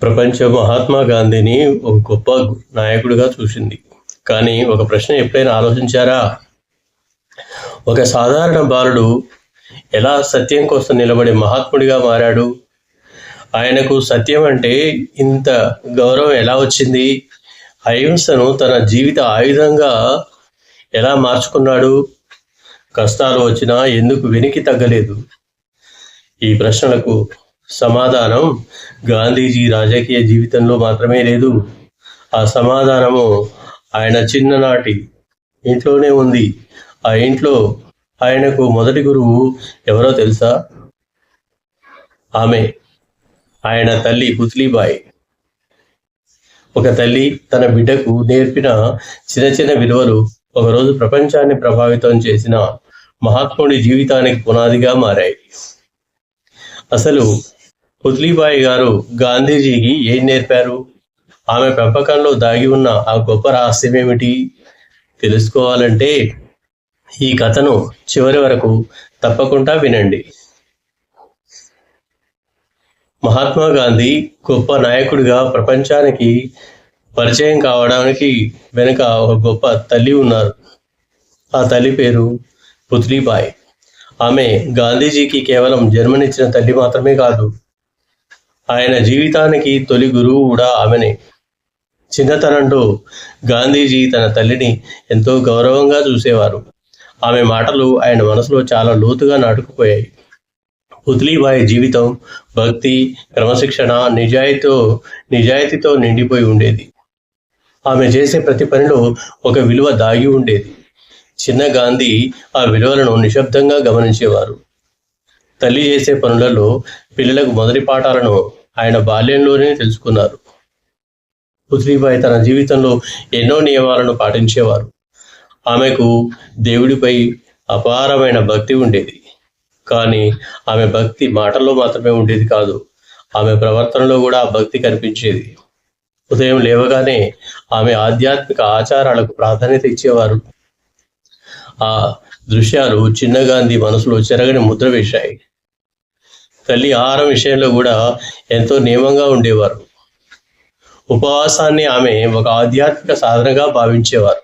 ప్రపంచం మహాత్మా గాంధీని ఒక గొప్ప నాయకుడిగా చూసింది. కానీ ఒక ప్రశ్న ఎప్పుడైనా ఆలోచించారా? ఒక సాధారణ బాలుడు ఎలా సత్యం కోసం నిలబడి మహాత్ముడిగా మారాడు? ఆయనకు సత్యం అంటే ఇంత గౌరవం ఎలా వచ్చింది? అహింసను తన జీవిత ఆయుధంగా ఎలా మార్చుకున్నాడు? కష్టాలు వచ్చినా ఎందుకు వెనక్కి తగ్గలేదు? ఈ ప్రశ్నలకు సమాధానం గాంధీజీ రాజకీయ జీవితంలో మాత్రమే లేదు. ఆ సమాధానము ఆయన చిన్ననాటి ఇంట్లోనే ఉంది. ఆ ఇంట్లో ఆయనకు మొదటి గురువు ఎవరో తెలుసా? ఆమె ఆయన తల్లి పుత్లీబాయి. ఒక తల్లి తన బిడ్డకు నేర్పిన చిన్న చిన్న విలువలు ఒకరోజు ప్రపంచాన్ని ప్రభావితం చేసిన మహాత్ముడి జీవితానికి పునాదిగా మారాయి. అసలు పుత్లీబాయి గారు గాంధీజీకి ఏం నేర్పారు? ఆమె పెంపకంలో దాగి ఉన్న ఆ గొప్ప రహస్యం ఏమిటి? తెలుసుకోవాలంటే ఈ కథను చివరి వరకు తప్పకుండా వినండి. మహాత్మా గాంధీ గొప్ప నాయకుడిగా ప్రపంచానికి పరిచయం కావడానికి వెనుక ఒక గొప్ప తల్లి ఉన్నారు. ఆ తల్లి పేరు పుత్లీబాయి. ఆమె గాంధీజీకి కేవలం జన్మనిచ్చిన తల్లి మాత్రమే కాదు, ఆయన జీవితానికి తొలి గురువు కూడా ఆమెనే. చిన్నతనంలో గాంధీజీ తన తల్లిని ఎంతో గౌరవంగా చూసేవారు. ఆమె మాటలు ఆయన మనసులో చాలా లోతుగా నాటుకుపోయాయి. పుత్లీబాయి జీవితం భక్తి, క్రమశిక్షణ, నిజాయితీతో నిండిపోయి ఉండేది. ఆమె చేసే ప్రతి పనిలో ఒక విలువ దాగి ఉండేది. చిన్న గాంధీ ఆ విలువలను నిశ్శబ్దంగా గమనించేవారు. తల్లి చేసే పనులలో పిల్లలకు మొదటి పాఠాలను ఆయన బాల్యంలోనే తెలుసుకున్నారు. పుత్లీబాయి తన జీవితంలో ఎన్నో నియమాలను పాటించేవారు. ఆమెకు దేవుడిపై అపారమైన భక్తి ఉండేది. కానీ ఆమె భక్తి మాటల్లో మాత్రమే ఉండేది కాదు, ఆమె ప్రవర్తనలో కూడా ఆ భక్తి కనిపించేది. ఉదయం లేవగానే ఆమె ఆధ్యాత్మిక ఆచారాలకు ప్రాధాన్యత ఇచ్చేవారు. ఆ దృశ్యాలు చిన్న గాంధీ మనసులో చెరగని ముద్ర వేశాయి. తల్లి ఆహారం విషయంలో కూడా ఎంతో నియమంగా ఉండేవారు. ఉపవాసాన్ని ఆమె ఒక ఆధ్యాత్మిక సాధనగా భావించేవారు.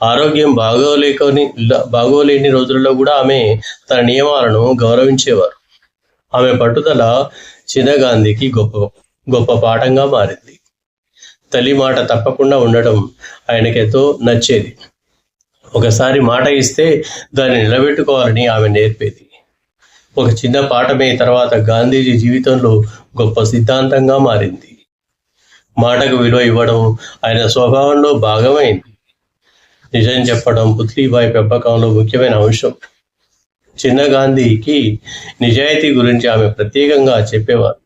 ఆరోగ్యం బాగోలేని రోజులలో కూడా ఆమె తన నియమాలను గౌరవించేవారు. ఆమె పట్టుదల చిన్న గాంధీకి గొప్ప పాఠంగా మారింది. తల్లి మాట తప్పకుండా ఉండటం ఆయనకెంతో నచ్చేది. ఒకసారి మాట ఇస్తే దాన్ని నిలబెట్టుకోవాలని ఆమె నేర్పేది. ఒక చిన్న పాఠమే తర్వాత గాంధీజీ జీవితంలో గొప్ప సిద్ధాంతంగా మారింది. మాటకు విలువ ఇవ్వడం ఆయన స్వభావంలో భాగమైంది. నిజం చెప్పడం పుత్లీబాయి పెంపకంలో ముఖ్యమైన అంశం. చిన్న గాంధీకి నిజాయితీ గురించి ఆమె ప్రత్యేకంగా చెప్పేవారు.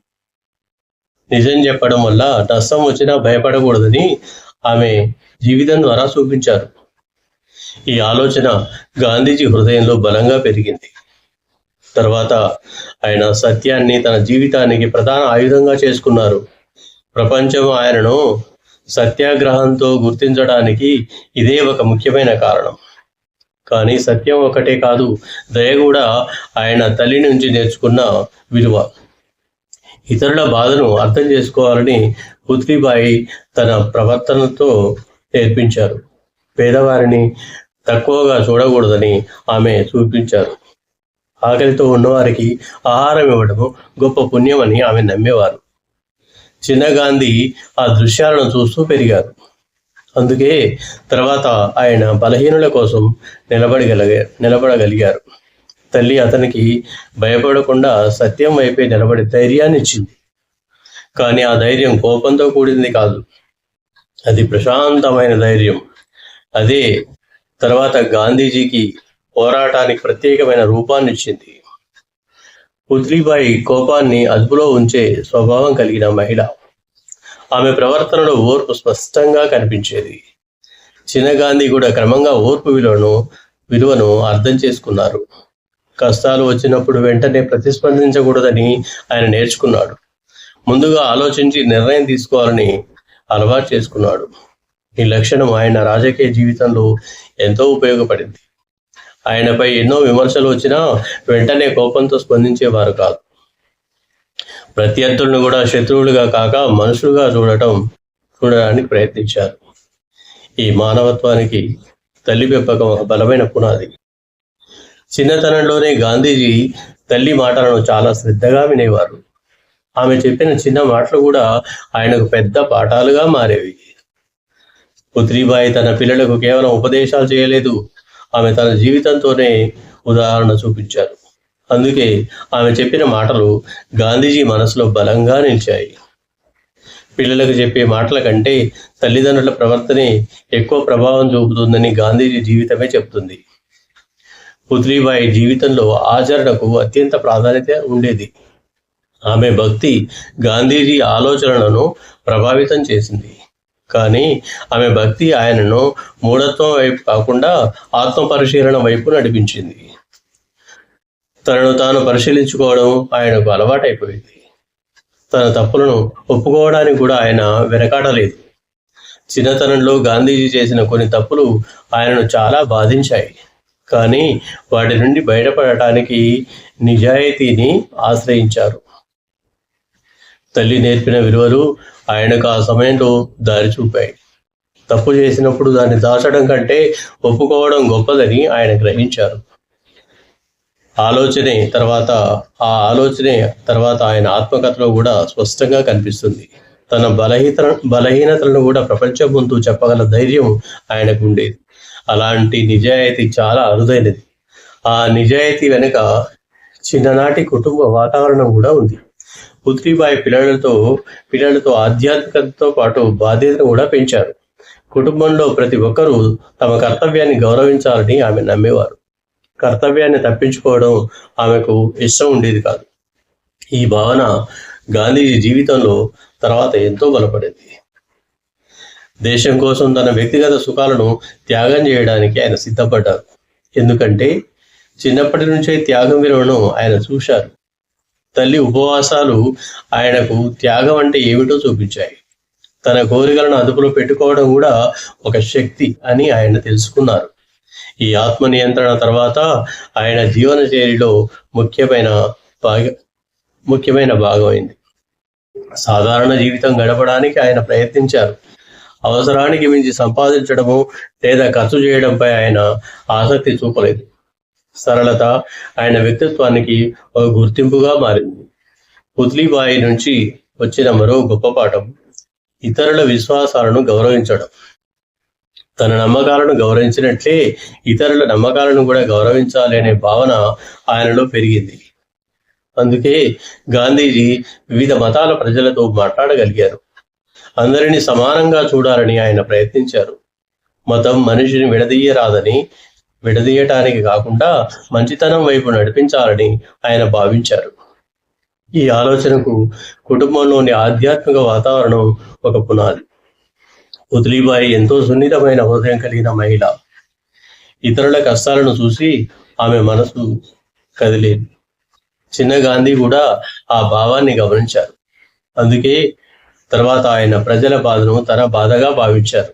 నిజం చెప్పడం వల్ల నష్టం వచ్చినా భయపడకూడదని ఆమె జీవితం ద్వారా చూపించారు. ఈ ఆలోచన గాంధీజీ హృదయంలో బలంగా పెరిగింది. తర్వాత ఆయన సత్యాన్ని తన జీవితానికి ప్రధాన ఆయుధంగా చేసుకున్నారు. ప్రపంచం ఆయనను సత్యాగ్రహంతో గుర్తించడానికి ఇదే ఒక ముఖ్యమైన కారణం. కానీ సత్యం ఒకటే కాదు, దయ కూడా ఆయన తల్లి నుంచి నేర్చుకున్న విలువ. ఇతరుల బాధను అర్థం చేసుకోవాలని పుత్లీబాయి తన ప్రవర్తనతో నేర్పించారు. పేదవారిని తక్కువగా చూడకూడదని ఆమె చూపించారు. ఆకలితో ఉన్నవారికి ఆహారం ఇవ్వడము గొప్ప పుణ్యమని ఆమె నమ్మేవారు. చిన్న గాంధీ ఆ దృశ్యాలను చూస్తూ పెరిగారు. అందుకే తర్వాత ఆయన బలహీనుల కోసం నిలబడగలిగారు. తల్లి అతనికి భయపడకుండా సత్యం వైపే నిలబడి ధైర్యాన్ని ఇచ్చింది. కానీ ఆ ధైర్యం కోపంతో కూడింది కాదు, అది ప్రశాంతమైన ధైర్యం. అదే తర్వాత గాంధీజీకి పోరాటానికి ప్రత్యేకమైన రూపాన్ని ఇచ్చింది. పుత్లీబాయి కోపాన్ని అదుపులో ఉంచే స్వభావం కలిగిన మహిళ. ఆమె ప్రవర్తనలో ఓర్పు స్పష్టంగా కనిపించేది. చిన్న గాంధీ కూడా క్రమంగా ఓర్పు విలువను అర్థం చేసుకున్నారు. కష్టాలు వచ్చినప్పుడు వెంటనే ప్రతిస్పందించకూడదని ఆయన నేర్చుకున్నాడు. ముందుగా ఆలోచించి నిర్ణయం తీసుకోవాలని అలవాటు చేసుకున్నాడు. ఈ లక్షణం ఆయన రాజకీయ జీవితంలో ఎంతో ఉపయోగపడింది. ఆయనపై ఎన్నో విమర్శలు వచ్చినా వెంటనే కోపంతో స్పందించేవారు కాదు. ప్రత్యర్థులను కూడా శత్రువులుగా కాక మనుషులుగా చూడడానికి ప్రయత్నించారు. ఈ మానవత్వానికి తల్లి పెంపకం ఒక బలమైన పునాది. చిన్నతనంలోనే గాంధీజీ తల్లి మాటలను చాలా శ్రద్ధగా వినేవారు. ఆమె చెప్పిన చిన్న మాటలు కూడా ఆయనకు పెద్ద పాఠాలుగా మారేవి. పుత్లీబాయి తన పిల్లలకు కేవలం ఉపదేశాలు చేయలేదు, ఆమె తన జీవితంతోనే ఉదాహరణ చూపించారు. అందుకే ఆమె చెప్పిన మాటలు గాంధీజీ మనసులో బలంగా నిలిచాయి. పిల్లలకు చెప్పే మాటల కంటే తల్లిదండ్రుల ప్రవర్తనే ఎక్కువ ప్రభావం చూపుతుందని గాంధీజీ జీవితమే చెప్తుంది. పుత్లీబాయి జీవితంలో ఆచరణకు అత్యంత ప్రాధాన్యత ఉండేది. ఆమె భక్తి గాంధీజీ ఆలోచనలను ప్రభావితం చేసింది. కానీ ఆమె భక్తి ఆయనను మూఢత్వం వైపు కాకుండా ఆత్మ పరిశీలన వైపు నడిపించింది. తనను తాను పరిశీలించుకోవడం ఆయనకు అలవాటైపోయింది. తన తప్పులను ఒప్పుకోవడానికి కూడా ఆయన వెనకాడలేదు. చిన్నతనంలో గాంధీజీ చేసిన కొన్ని తప్పులు ఆయనను చాలా బాధించాయి. కానీ వాటి నుండి బయటపడటానికి నిజాయితీని ఆశ్రయించారు. తల్లి నేర్పిన విలువలు ఆయనకు ఆ సమయంలో దారి చూపాయి. తప్పు చేసినప్పుడు దాన్ని దాచడం కంటే ఒప్పుకోవడం గొప్పదని ఆయన గ్రహించారు. ఆలోచనే తర్వాత ఆయన ఆత్మకథలో కూడా స్పష్టంగా కనిపిస్తుంది. తన బలహీనతలను కూడా ప్రపంచం ముందు చెప్పగల ధైర్యం ఆయనకు ఉండేది. అలాంటి నిజాయితీ చాలా అరుదైనది. ఆ నిజాయితీ వెనుక చిన్ననాటి కుటుంబ వాతావరణం కూడా ఉంది. పుత్లీబాయి పిల్లలతో ఆధ్యాత్మికతతో పాటు బాధ్యతను కూడా పెంచారు. కుటుంబంలో ప్రతి ఒక్కరూ తమ కర్తవ్యాన్ని గౌరవించాలని ఆమె నమ్మేవారు. కర్తవ్యాన్ని తప్పించుకోవడం ఆమెకు ఇష్టం ఉండేది కాదు. ఈ భావన గాంధీజీ జీవితంలో తర్వాత ఎంతో బలపడింది. దేశం కోసం తన వ్యక్తిగత సుఖాలను త్యాగం చేయడానికి ఆయన సిద్ధపడ్డారు. ఎందుకంటే చిన్నప్పటి నుంచే త్యాగం విలువను ఆయన చూశారు. తల్లి ఉపవాసాలు ఆయనకు త్యాగం అంటే ఏమిటో చూపించాయి. తన కోరికలను అదుపులో పెట్టుకోవడం కూడా ఒక శక్తి అని ఆయన తెలుసుకున్నారు. ఈ ఆత్మ నియంత్రణ తర్వాత ఆయన జీవన శైలిలో ముఖ్యమైన భాగమైంది. సాధారణ జీవితం గడపడానికి ఆయన ప్రయత్నించారు. అవసరానికి మించి సంపాదించడము లేదా ఖర్చు చేయడంపై ఆయన ఆసక్తి చూపలేదు. సరళత ఆయన వ్యక్తిత్వానికి ఒక గుర్తింపుగా మారింది. పుత్లీబాయి నుంచి వచ్చిన మరో గొప్ప పాఠం ఇతరుల విశ్వాసాలను గౌరవించడం. తన నమ్మకాలను గౌరవించినట్లే ఇతరుల నమ్మకాలను కూడా గౌరవించాలి అనే భావన ఆయనలో పెరిగింది. అందుకే గాంధీజీ వివిధ మతాల ప్రజలతో మాట్లాడగలిగారు. అందరినీ సమానంగా చూడాలని ఆయన ప్రయత్నించారు. మతం మనిషిని విడదీయటానికి కాకుండా మంచితనం వైపు నడిపించాలని ఆయన భావించారు. ఈ ఆలోచనకు కుటుంబంలోని ఆధ్యాత్మిక వాతావరణం ఒక పునాది. పుత్లీబాయి ఎంతో సున్నితమైన హృదయం కలిగిన మహిళ. ఇతరుల కష్టాలను చూసి ఆమె మనసు కదిలేదు. చిన్న గాంధీ కూడా ఆ భావాన్ని గమనించారు. అందుకే తర్వాత ఆయన ప్రజల బాధను తన బాధగా భావించారు.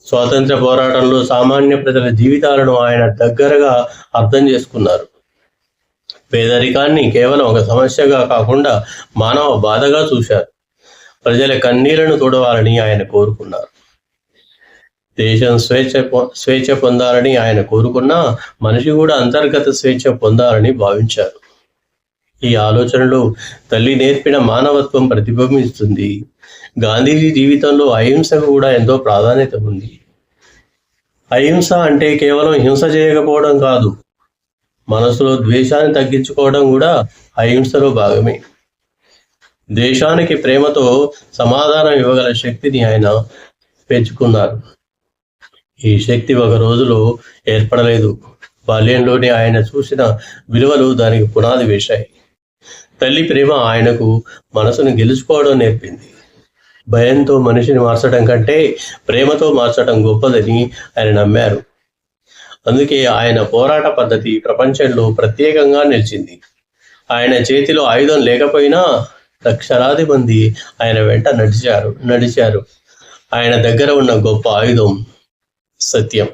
స్వాతంత్ర పోరాటంలో సామాన్య ప్రజల జీవితాలను ఆయన దగ్గరగా అర్థం చేసుకున్నారు. పేదరికాన్ని కేవలం ఒక సమస్యగా కాకుండా మానవ బాధగా చూశారు. ప్రజల కన్నీళ్లను తోడవాలని ఆయన కోరుకున్నారు. దేశం స్వేచ్ఛ పొందాలని ఆయన కోరుకున్నా మనిషి కూడా అంతర్గత స్వేచ్ఛ పొందాలని భావించారు. ఈ ఆలోచనలో తల్లి నేర్పిన మానవత్వం ప్రతిబింబిస్తుంది. గాంధీజీ జీవితంలో అహింసకు కూడా ఎంతో ప్రాధాన్యత ఉంది. అహింస అంటే కేవలం హింస చేయకపోవడం కాదు, మనసులో ద్వేషాన్ని తగ్గించుకోవడం కూడా అహింసలో భాగమే. దేశానికి ప్రేమతో సమాధానం ఇవ్వగల శక్తిని ఆయన పెంచుకున్నారు. ఈ శక్తి ఒక రోజులో ఏర్పడలేదు. బాల్యంలోనే ఆయన చూసిన విలువలు దానికి పునాది వేశాయి. తల్లి ప్రేమ ఆయనకు మనసును గెలుచుకోవడం నేర్పింది. భయంతో మనిషిని మార్చడం కంటే ప్రేమతో మార్చడం గొప్పదని ఆయన నమ్మారు. అందుకే ఆయన పోరాట పద్ధతి ప్రపంచంలో ప్రత్యేకంగా నిలిచింది. ఆయన చేతిలో ఆయుధం లేకపోయినా లక్షలాది మంది ఆయన వెంట నడిచారు. ఆయన దగ్గర ఉన్న గొప్ప ఆయుధం సత్యం.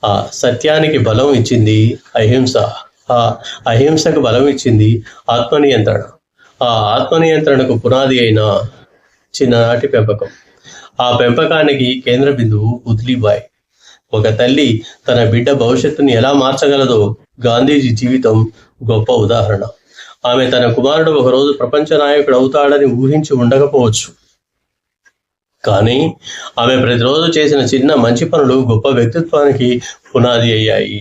ఆ సత్యానికి బలం ఇచ్చింది అహింస. ఆ అహింసకు బలం ఇచ్చింది ఆత్మనియంత్రణ. ఆ ఆత్మనియంత్రణకు పునాది అయిన చిన్ననాటి పెంపకం. ఆ పెంపకానికి కేంద్ర బిందువు పుత్లీబాయ్. ఒక తల్లి తన బిడ్డ భవిష్యత్తుని ఎలా మార్చగలదో గాంధీజీ జీవితం గొప్ప ఉదాహరణ. ఆమె తన కుమారుడు ఒకరోజు ప్రపంచ నాయకుడు అవుతాడని ఊహించి ఉండకపోవచ్చు, కానీ ఆమె ప్రతిరోజు చేసిన చిన్న మంచి పనులు గొప్ప వ్యక్తిత్వానికి పునాది అయ్యాయి.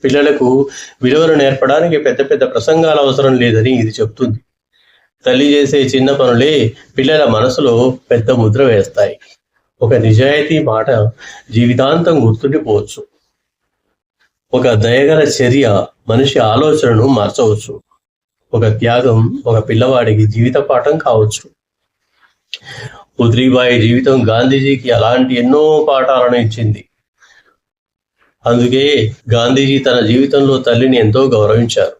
పిల్లలకు విలువలు నేర్పడానికి పెద్ద పెద్ద ప్రసంగాలు అవసరం లేదని ఇది చెప్తుంది. తల్లి చేసే చిన్న పనులే పిల్లల మనసులో పెద్ద ముద్ర వేస్తాయి. ఒక నిజాయితీ మాట జీవితాంతం గుర్తుండిపోవచ్చు. ఒక దయగల చర్య మనిషి ఆలోచనను మార్చవచ్చు. ఒక త్యాగం ఒక పిల్లవాడికి జీవిత పాఠం కావచ్చు. పుత్లీబాయి జీవితం గాంధీజీకి అలాంటి ఎన్నో పాఠాలను ఇచ్చింది. అందుకే గాంధీజీ తన జీవితంలో తల్లిని ఎంతో గౌరవించారు.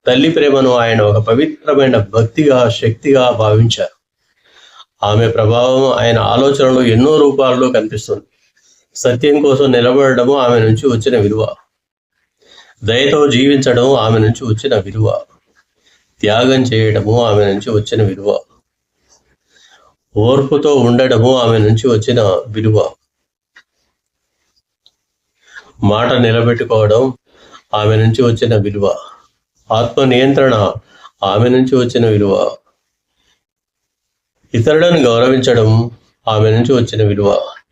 తల్లి ప్రేమను ఆయన ఒక పవిత్రమైన భక్తిగా, శక్తిగా భావించారు. ఆమె ప్రభావం ఆయన ఆలోచనలో ఎన్నో రూపాల్లో కనిపిస్తుంది. సత్యం కోసం నిలబడము ఆమె నుంచి వచ్చిన విలువ, దయతో జీవించడం ఆమె నుంచి వచ్చిన విలువ, త్యాగం చేయడము ఆమె నుంచి వచ్చిన విలువ, ఓర్పుతో ఉండడము ఆమె నుంచి వచ్చిన విలువ, మాట నిలబెట్టుకోవడం ఆమె నుంచి వచ్చిన విలువ, ఆత్మ నియంత్రణ ఆమె నుంచి వచ్చిన విలువ, ఇతరులను గౌరవించడం ఆమె నుంచి వచ్చిన విలువ.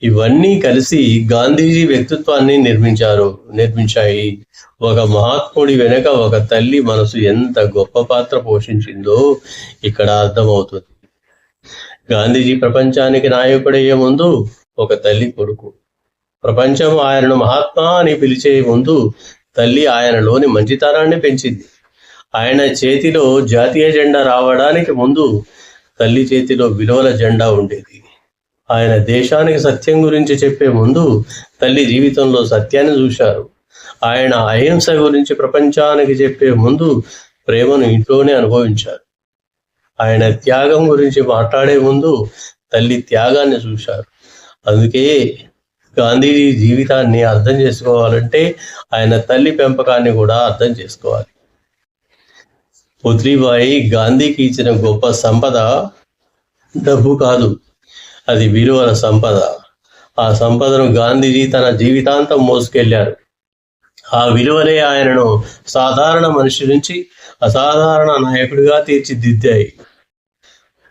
ఇవన్నీ కలిసి గాంధీజీ వ్యక్తిత్వాన్ని నిర్మించాయి. ఒక మహాత్ముడి వెనుక ఒక తల్లి మనసు ఎంత గొప్ప పాత్ర పోషించిందో ఇక్కడ అర్థమవుతుంది. గాంధీజీ ప్రపంచానికి నాయకుడయ్యే ముందు ఒక తల్లి కొడుకు. ప్రపంచం ఆయనను మహాత్మా అని పిలిచే ముందు తల్లి ఆయనలోని మంచితనాన్ని పెంచింది. ఆయన చేతిలో జాతీయ జెండా రావడానికి ముందు తల్లి చేతిలో విలువల జెండా ఉండేది. ఆయన దేశానికి సత్యం గురించి చెప్పే ముందు తల్లి జీవితంలో సత్యాన్ని చూశారు. ఆయన అహింస గురించి ప్రపంచానికి చెప్పే ముందు ప్రేమను ఇంట్లోనే అనుభవించారు. ఆయన త్యాగం గురించి మాట్లాడే ముందు తల్లి త్యాగాన్ని చూశారు. అందుకే గాంధీజీ జీవితాన్ని అర్థం చేసుకోవాలంటే ఆయన తల్లి పెంపకాన్ని కూడా అర్థం చేసుకోవాలి. పుత్లీబాయి గాంధీకి ఇచ్చిన గొప్ప సంపద డబ్బు కాదు, అది విలువల సంపద. ఆ సంపదను గాంధీజీ తన జీవితాంతం మోసుకెళ్లారు. ఆ విలువలే ఆయనను సాధారణ మనిషి నుంచి అసాధారణ నాయకుడిగా తీర్చిదిద్దాయి.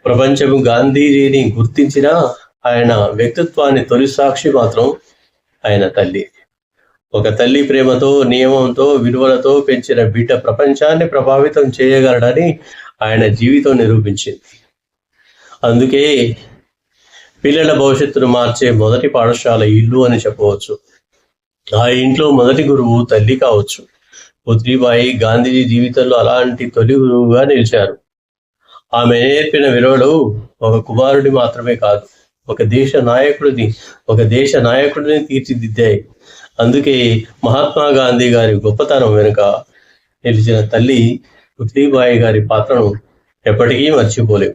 ప్రపంచము గాంధీజీని గుర్తించిన ఆయన వ్యక్తిత్వాన్ని తొలి సాక్షి మాత్రం ఆయన తల్లి. ఒక తల్లి ప్రేమతో, నియమంతో, విలువలతో పెంచిన బిడ్డ ప్రపంచాన్ని ప్రభావితం చేయగలడని ఆయన జీవితం నిరూపించింది. అందుకే పిల్లల భవిష్యత్తును మార్చే మొదటి పాఠశాల ఇల్లు అని చెప్పవచ్చు. ఆ ఇంట్లో మొదటి గురువు తల్లి కావచ్చు. పుత్లీబాయి గాంధీజీ జీవితంలో అలాంటి తొలి గురువుగా నిలిచారు. ఆమె నేర్పిన విలువలు ఒక కుమారుడి మాత్రమే కాదు, ఒక దేశ నాయకుడిని తీర్చిదిద్దాయి. అందుకే మహాత్మా గాంధీ గారి గొప్పతనం వెనుక నిలిచిన తల్లి పుత్లీబాయి గారి పాత్రను ఎప్పటికీ మర్చిపోలేం.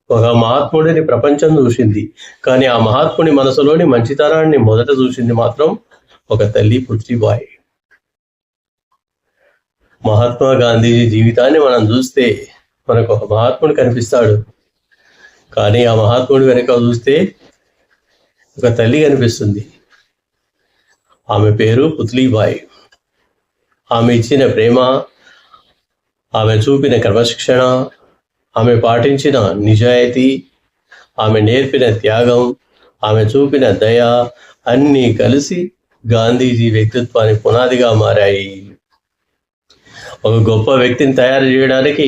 ఒక మహాత్ముడిని ప్రపంచం చూసింది, కానీ ఆ మహాత్ముడి మనసులోని మంచితనాన్ని మొదట చూసింది మాత్రం ఒక తల్లి పుత్లీబాయి. మహాత్మా గాంధీజీ జీవితాన్ని మనం చూస్తే మనకు ఒక మహాత్ముడు కనిపిస్తాడు, కానీ ఆ మహాత్ముడి వెనుక చూస్తే ఒక తల్లి కనిపిస్తుంది. ఆమె పేరు పుత్లీబాయి. ఆమె ఇచ్చిన ప్రేమ, ఆమె చూపిన క్రమశిక్షణ, ఆమె పాటించిన నిజాయితీ, ఆమె నేర్పిన త్యాగం, ఆమె చూపిన దయ అన్నీ కలిసి గాంధీజీ వ్యక్తిత్వానికి పునాదిగా మారాయి. ఒక గొప్ప వ్యక్తిని తయారు చేయడానికి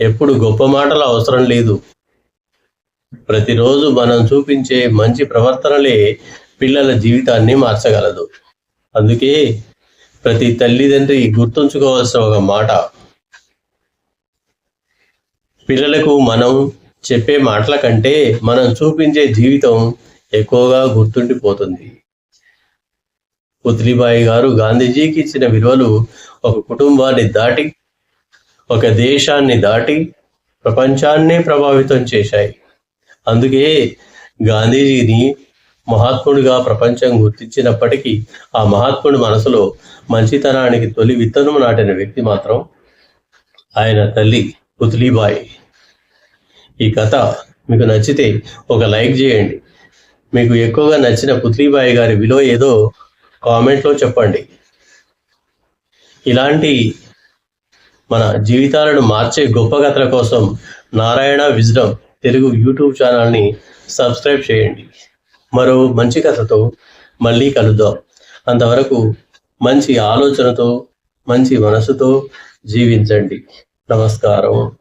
ఎప్పుడు గొప్ప మాటలు అవసరం లేదు. ప్రతిరోజు మనం చూపించే మంచి ప్రవర్తనలే పిల్లల జీవితాన్ని మార్చగలదు. అందుకే ప్రతి తల్లిదండ్రి గుర్తుంచుకోవాల్సిన ఒక మాట, పిల్లలకు మనం చెప్పే మాటల కంటే మనం చూపించే జీవితం ఎక్కువగా గుర్తుండిపోతుంది. పుత్లీబాయి గారు గాంధీజీకి ఇచ్చిన విలువలు ఒక కుటుంబాన్ని దాటి, ఒక దేశాన్ని దాటి ప్రపంచాన్నే ప్రభావితం చేశాయి. అందుకే గాంధీజీని మహాత్ముడిగా ప్రపంచం గుర్తించినప్పటికీ ఆ మహాత్ముడి మనసులో మంచితనానికి తొలి విత్తనం నాటిన వ్యక్తి మాత్రం ఆయన తల్లి పుత్లీబాయి. ఈ కథ మీకు నచ్చితే ఒక లైక్ చేయండి. మీకు ఎక్కువగా నచ్చిన పుత్లీబాయి గారి విలువ ఏదో కామెంట్లో చెప్పండి. ఇలాంటి మన జీవితాలను మార్చే గొప్ప కథల కోసం నారాయణ విజ్డమ్ తెలుగు యూట్యూబ్ ఛానల్ని సబ్స్క్రైబ్ చేయండి. మరో మంచి కథతో మళ్ళీ కలుద్దాం. అంతవరకు మంచి ఆలోచనతో, మంచి మనసుతో జీవించండి. నమస్కారం.